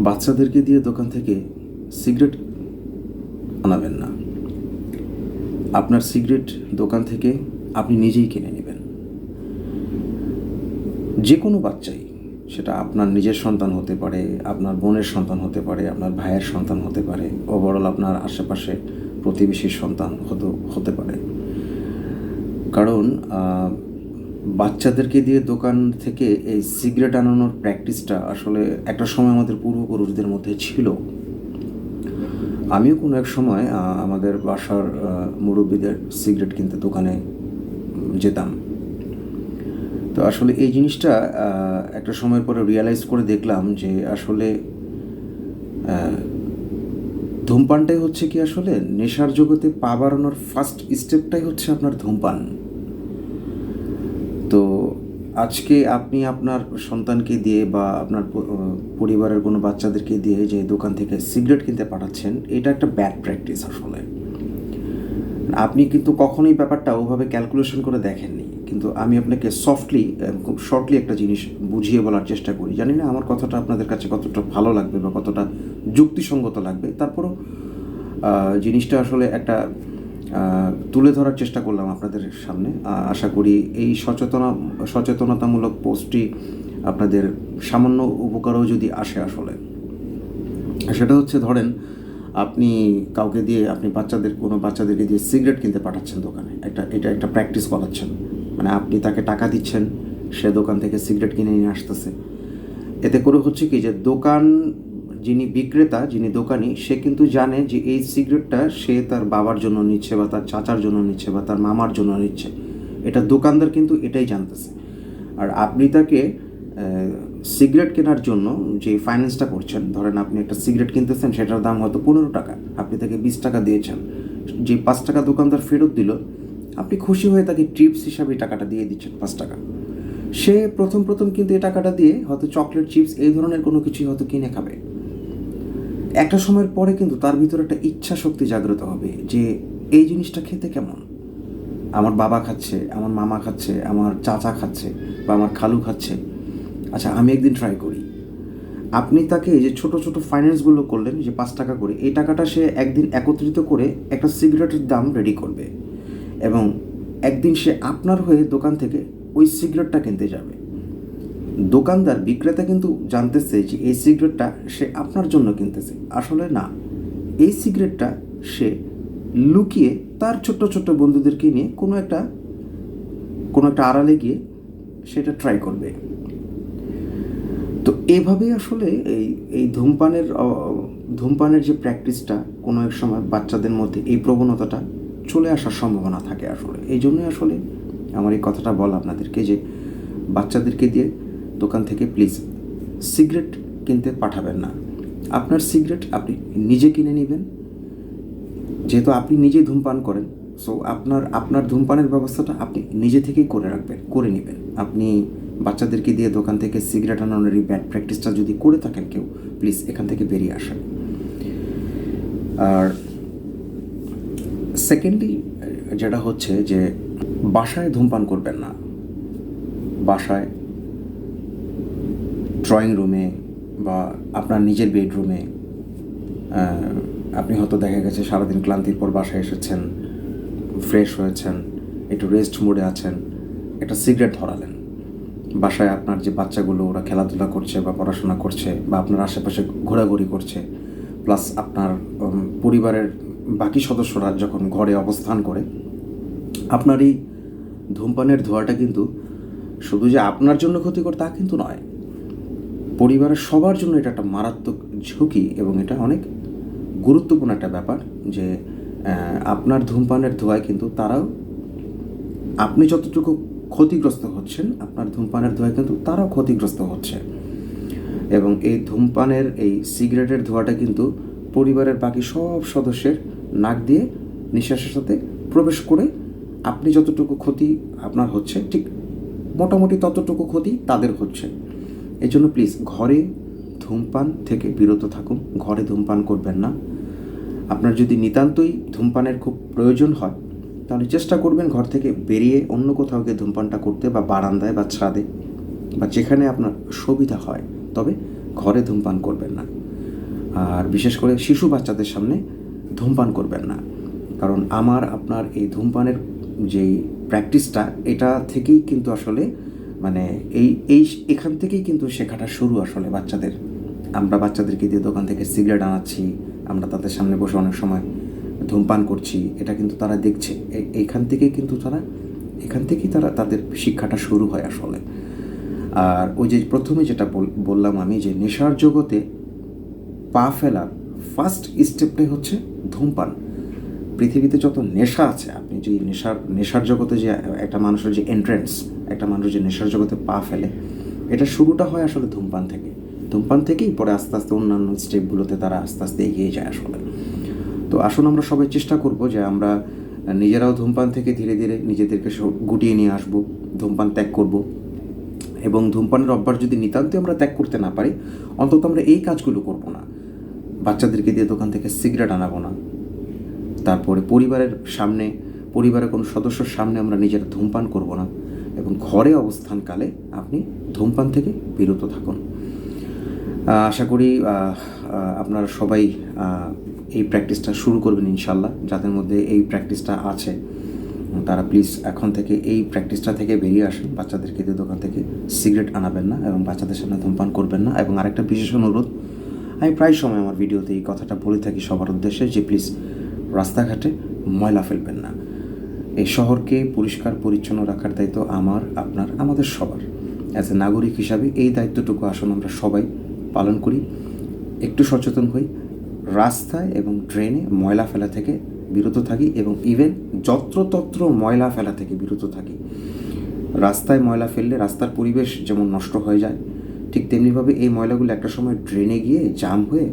বাচ্চাদেরকে দিয়ে দোকান থেকে সিগারেট আনাবেন না। আপনার সিগারেট দোকান থেকে আপনি নিজেই কিনে নেবেন। যে কোনো বাচ্চাই, সেটা আপনার নিজের সন্তান হতে পারে, আপনার বোনের সন্তান হতে পারে, আপনার ভাইয়ের সন্তান হতে পারে, ওভারঅল আপনার আশেপাশে প্রতিবেশীর সন্তান হতে পারে। কারণ বাচ্চাদেরকে দিয়ে দোকান থেকে এই সিগারেট আনানোর প্র্যাকটিসটা আসলে একটা সময় আমাদের পূর্বপুরুষদের মধ্যে ছিল। আমিও কোনো এক সময় আমাদের বাসার মুরব্বীদের সিগারেট কিনতে দোকানে যেতাম। তো আসলে এই জিনিসটা একটা সময়ের পরে রিয়েলাইজ করে দেখলাম যে আসলে ধূমপানটাই হচ্ছে কি আসলে নেশার জগতে পা বাড়ানোর ফার্স্ট স্টেপটাই হচ্ছে আপনার ধূমপান। তো আজকে আপনি আপনার সন্তানকে দিয়ে বা আপনার পরিবারের কোনো বাচ্চাদেরকে দিয়ে যে দোকান থেকে সিগারেট কিনতে পাঠাচ্ছেন, এটা একটা ব্যাড প্র্যাকটিস। আসলে আপনি কিন্তু কখনোই ব্যাপারটা ওভাবে ক্যালকুলেশন করে দেখেননি, কিন্তু আমি আপনাকে খুব শর্টলি একটা জিনিস বুঝিয়ে বলার চেষ্টা করি। জানি না আমার কথাটা আপনাদের কাছে কতটা ভালো লাগবে বা কতটা যুক্তিসঙ্গত লাগবে, তারপরও জিনিসটা আসলে একটা তুলে ধরার চেষ্টা করলাম আপনাদের সামনে। আশা করি এই সচেতনতামূলক পোস্টটি আপনাদের সামান্য উপকারও যদি আসে। আসলে সেটা হচ্ছে, ধরেন আপনি কাউকে দিয়ে, আপনি কোনো বাচ্চাদেরকে দিয়ে সিগারেট কিনতে পাঠাচ্ছেন দোকানে, এটা একটা প্র্যাকটিস করাচ্ছেন। মানে আপনি তাকে টাকা দিচ্ছেন, সে দোকান থেকে সিগারেট কিনে নিয়ে আসতেছে। এতে করে হচ্ছে কি, যে যিনি বিক্রেতা, যিনি দোকানি, সে কিন্তু জানে যে এই সিগারেটটা সে তার বাবার জন্য নিচ্ছে বা তার চাচার জন্য নিচ্ছে বা তার মামার জন্য নিচ্ছে। এটা দোকানদার কিন্তু এটাই জানতেছে। আর আপনি তাকে সিগারেট কেনার জন্য যে ফাইন্যান্সটা করছেন, ধরেন আপনি একটা সিগারেট কিনতেছেন, সেটার দাম হয়তো 15 টাকা, আপনি তাকে 20 টাকা দিয়েছেন। যে 5 টাকা দোকানদার ফেরত দিল, আপনি খুশি হয়ে তাকে টিপস হিসাবে টাকাটা দিয়ে দিচ্ছেন 5 টাকা। সে প্রথম কিন্তু এই টাকাটা দিয়ে হয়তো চকলেট, চিপস এই ধরনের কোনো কিছুই হয়তো কিনে খাবে। একটা সময়ের পরে কিন্তু তার ভিতরে একটা ইচ্ছা শক্তি জাগ্রত হবে যে এই জিনিসটা খেতে কেমন, আমার বাবা খাচ্ছে, আমার মামা খাচ্ছে, আমার চাচা খাচ্ছে বা আমার খালু খাচ্ছে, আচ্ছা আমি একদিন ট্রাই করি। আপনি তাকে যে ছোট ফাইন্যান্সগুলো করলেন, যে 5 টাকা করে, এই টাকাটা সে একদিন একত্রিত করে একটা সিগারেটের দাম রেডি করবে এবং একদিন সে আপনার হয়ে দোকান থেকে ওই সিগারেটটা কিনতে যাবে। দোকানদার, বিক্রেতা কিন্তু জানতেছে যে এই সিগারেটটা সে আপনার জন্য কিনতেছে। আসলে না, এই সিগারেটটা সে লুকিয়ে তার ছোট্ট বন্ধুদেরকে নিয়ে কোনো একটা আড়ালে গিয়ে সেটা ট্রাই করবে। তো এভাবেই আসলে এই ধূমপানের যে প্র্যাকটিসটা, কোনো এক সময় বাচ্চাদের মধ্যে এই প্রবণতাটা চলে আসার সম্ভাবনা থাকে। আসলে এই জন্যই আসলে আমার এই কথাটা বলা আপনাদেরকে, যে বাচ্চাদেরকে দিয়ে দোকান থেকে প্লিজ সিগারেট কিনতে পাঠাবেন না। আপনার সিগারেট আপনি নিজে কিনে নেবেন। যেহেতু আপনি নিজে ধূমপান করেন, সো আপনার ধূমপানের ব্যবস্থাটা আপনি নিজে থেকেই করে নেবেন। আপনি বাচ্চাদেরকে দিয়ে দোকান থেকে সিগারেট আনানোর এই ব্যাড প্র্যাকটিসটা যদি করে থাকেন কেউ, প্লিজ এখান থেকে বেরিয়ে আসেন। আর সেকেন্ডলি যেটা হচ্ছে যে বাসায় ধূমপান করবেন না। বাসায়, ড্রয়িং রুমে বা আপনার নিজের বেডরুমে, আপনি হয়তো দেখা গেছে সারাদিন ক্লান্তির পর বাসায় এসেছেন, ফ্রেশ হয়েছেন, একটু রেস্ট মোডে আছেন, একটা সিগারেট ধরালেন। বাসায় আপনার যে বাচ্চাগুলো, ওরা খেলাধুলা করছে বা পড়াশোনা করছে বা আপনার আশেপাশে ঘোরাঘুরি করছে, প্লাস আপনার পরিবারের বাকি সদস্যরা যখন ঘরে অবস্থান করে, আপনার এই ধূমপানের ধোঁয়াটা কিন্তু শুধু যে আপনার জন্য ক্ষতিকর তা কিন্তু নয়, পরিবারের সবার জন্য এটা একটা মারাত্মক ঝুঁকি এবং এটা অনেক গুরুত্বপূর্ণ একটা ব্যাপার। যে আপনার ধূমপানের ধোঁয়ায় কিন্তু আপনি যতটুকু ক্ষতিগ্রস্ত হচ্ছেন, আপনার ধূমপানের ধোঁয়ায় কিন্তু তারাও ক্ষতিগ্রস্ত হচ্ছে। এবং এই ধূমপানের, এই সিগারেটের ধোঁয়াটা কিন্তু পরিবারের বাকি সব সদস্যের নাক দিয়ে নিঃশ্বাসের সাথে প্রবেশ করে আপনি যতটুকু ক্ষতি আপনার হচ্ছে, ঠিক মোটামুটি ততটুকু ক্ষতি তাদের হচ্ছে। এই জন্য প্লিজ ঘরে ধূমপান থেকে বিরত থাকুন। ঘরে ধূমপান করবেন না। আপনার যদি নিতান্তই ধূমপানের খুব প্রয়োজন হয়, তাহলে চেষ্টা করবেন ঘর থেকে বেরিয়ে অন্য কোথাও গিয়ে ধূমপানটা করতে, বা বারান্দায় বা ছাদে বা যেখানে আপনার সুবিধা হয়, তবে ঘরে ধূমপান করবেন না। আর বিশেষ করে শিশু বাচ্চাদের সামনে ধূমপান করবেন না, কারণ আপনার এই ধূমপানের যেই প্র্যাকটিসটা এটা থেকেই কিন্তু আসলে মানে এখান থেকেই কিন্তু শেখাটা শুরু আসলে বাচ্চাদের। আমরা বাচ্চাদেরকে দিয়ে দোকান থেকে সিগারেট আনাচ্ছি, আমরা তাদের সামনে বসে অনেক সময় ধূমপান করছি, এটা কিন্তু তারা দেখছে। এখান থেকেই তারা তাদের শিক্ষাটা শুরু হয় আসলে। আর ওই যে প্রথমে যেটা বললাম আমি, যে নেশার জগতে পা ফেলার ফার্স্ট স্টেপটাই হচ্ছে ধূমপান। পৃথিবীতে যত নেশা আছে, আপনি যে নেশার জগতে যে একটা মানুষের যে এন্ট্রেন্স, একটা মানুষ যে নেশার জগতে পা ফেলে, এটা শুরুটা হয় আসলে ধূমপান থেকে। ধূমপান থেকেই পরে আস্তে আস্তে অন্যান্য স্টেপগুলোতে তারা আস্তে আস্তে এগিয়ে যায় আসলে। তো আসুন আমরা সবাই চেষ্টা করব যে আমরা নিজেরাও ধূমপান থেকে ধীরে ধীরে নিজেদেরকে গুটিয়ে নিয়ে আসব, ধূমপান ত্যাগ করব। এবং ধূমপানের অভ্যাস যদি নিতান্তই আমরা ত্যাগ করতে না পারি, অন্তত আমরা এই কাজগুলো করব না। বাচ্চাদেরকে দিয়ে দোকান থেকে সিগারেট আনাবো না। তারপরে পরিবারের কোনো সদস্যর সামনে আমরা নিজেরা ধূমপান করব না। এবং ঘরে অবস্থানকালে আপনি ধূমপান থেকে বিরত থাকুন। আশা করি আপনারা সবাই এই প্র্যাকটিসটা শুরু করবেন ইনশাল্লাহ। যাদের মধ্যে এই প্র্যাকটিসটা আছে তারা প্লিজ এখন থেকে এই প্র্যাকটিসটা থেকে বেরিয়ে আসেন। বাচ্চাদেরকে দিয়ে দোকান থেকে সিগারেট আনাবেন না এবং বাচ্চাদের সামনে ধূমপান করবেন না। এবং আরেকটা বিশেষ অনুরোধ, আমি প্রায় সময় আমার ভিডিওতে এই কথাটা বলে থাকি সবার উদ্দেশ্যে, যে প্লিজ রাস্তাঘাটে ময়লা ফেলবেন না। এই শহরকে পরিষ্কার পরিচ্ছন্ন রাখার দায়িত্ব আমাদের সবার। অ্যাজ এ নাগরিক হিসাবে এই দায়িত্বটুকু আসুন আমরা সবাই পালন করি, একটু সচেতন হই, রাস্তায় এবং ড্রেনে ময়লা ফেলা থেকে বিরত থাকি এবং ইভেন যত্রতত্র ময়লা ফেলা থেকে বিরত থাকি। রাস্তায় ময়লা ফেললে রাস্তার পরিবেশ যেমন নষ্ট হয়ে যায়, ঠিক তেমনিভাবে এই ময়লাগুলো একটা সময় ড্রেনে গিয়ে জাম হয়ে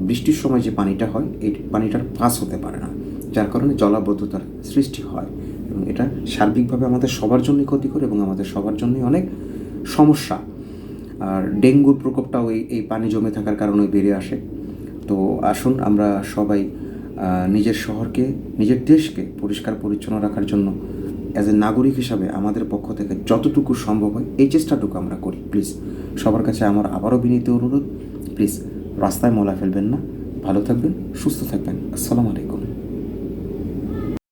বৃষ্টির সময় যে পানিটা হয়, এই পানিটার পাস হতে পারে না, যার কারণে জলাবদ্ধতার সৃষ্টি হয়। এবং এটা সার্বিকভাবে আমাদের সবার জন্যই ক্ষতিকর এবং আমাদের সবার জন্যই অনেক সমস্যা। আর ডেঙ্গুর প্রকোপটাও এই পানি জমে থাকার কারণে বেড়ে আসে। তো আসুন আমরা সবাই নিজের শহরকে, নিজের দেশকে পরিষ্কার পরিচ্ছন্ন রাখার জন্য অ্যাজ এ নাগরিক হিসাবে আমাদের পক্ষ থেকে যতটুকু সম্ভব হয় এই চেষ্টাটুকু আমরা করি। প্লিজ সবার কাছে আমার আবারও বিনীত অনুরোধ, প্লিজ রাস্তায় ময়লা ফেলবেন না। ভালো থাকবেন, সুস্থ থাকবেন। আসসালামু আলাইকুম।